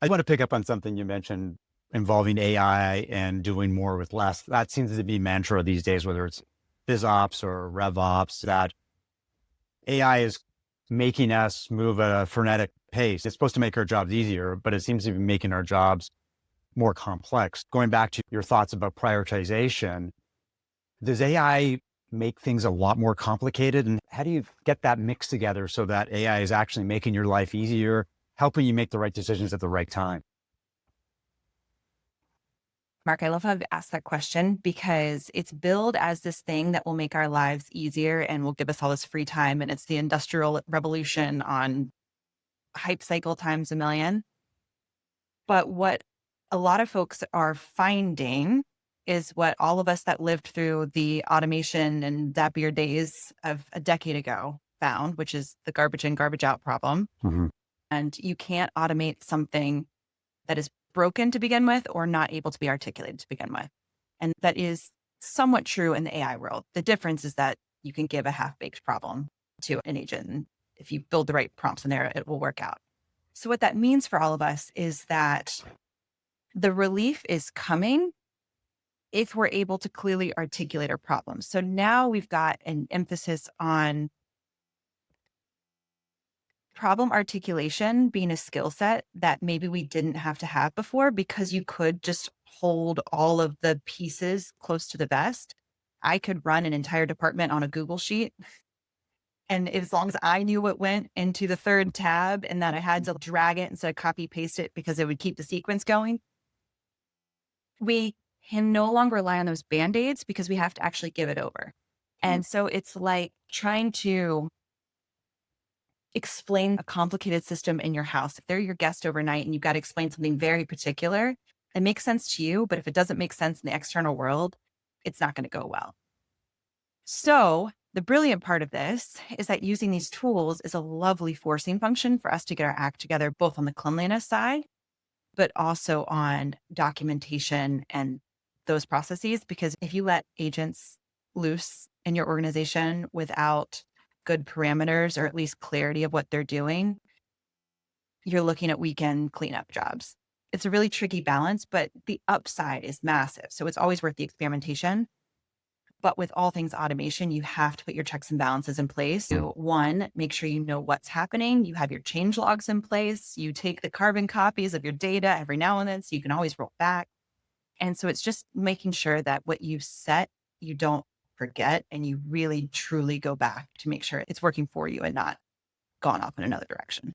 I want to pick up on something you mentioned involving AI and doing more with less. That seems to be mantra these days, whether it's BizOps or RevOps, that AI is making us move at a frenetic pace. It's supposed to make our jobs easier, but it seems to be making our jobs more complex. Going back to your thoughts about prioritization, does AI make things a lot more complicated? And how do you get that mix together so that AI is actually making your life easier, helping you make the right decisions at the right time? Mark, I love how you asked that question because it's billed as this thing that will make our lives easier and will give us all this free time. And it's the industrial revolution on hype cycle times a million. But what a lot of folks are finding is what all of us that lived through the automation and Zapier days of a decade ago found, which is the garbage in, garbage out problem. Mhm. And you can't automate something that is broken to begin with or not able to be articulated to begin with. And that is somewhat true in the AI world. The difference is that you can give a half-baked problem to an agent. And if you build the right prompts in there, it will work out. So what that means for all of us is that the relief is coming if we're able to clearly articulate our problems. So now we've got an emphasis on problem articulation being a skill set that maybe we didn't have to have before because you could just hold all of the pieces close to the vest. I could run an entire department on a Google sheet. And as long as I knew what went into the third tab and that I had to drag it instead of copy paste it because it would keep the sequence going, we can no longer rely on those band-aids because we have to actually give it over. And so it's like trying to explain a complicated system in your house. If they're your guest overnight and you've got to explain something very particular, it makes sense to you, but if it doesn't make sense in the external world, it's not going to go well. So the brilliant part of this is that using these tools is a lovely forcing function for us to get our act together, both on the cleanliness side, but also on documentation and those processes. Because if you let agents loose in your organization without good parameters or at least clarity of what they're doing, you're looking at weekend cleanup jobs. It's a really tricky balance, but the upside is massive. So it's always worth the experimentation. But with all things automation, you have to put your checks and balances in place. So one, make sure you know what's happening. You have your change logs in place. You take the carbon copies of your data every now and then so you can always roll back. And so it's just making sure that what you set, you don't forget and you really truly go back to make sure it's working for you and not gone off in another direction.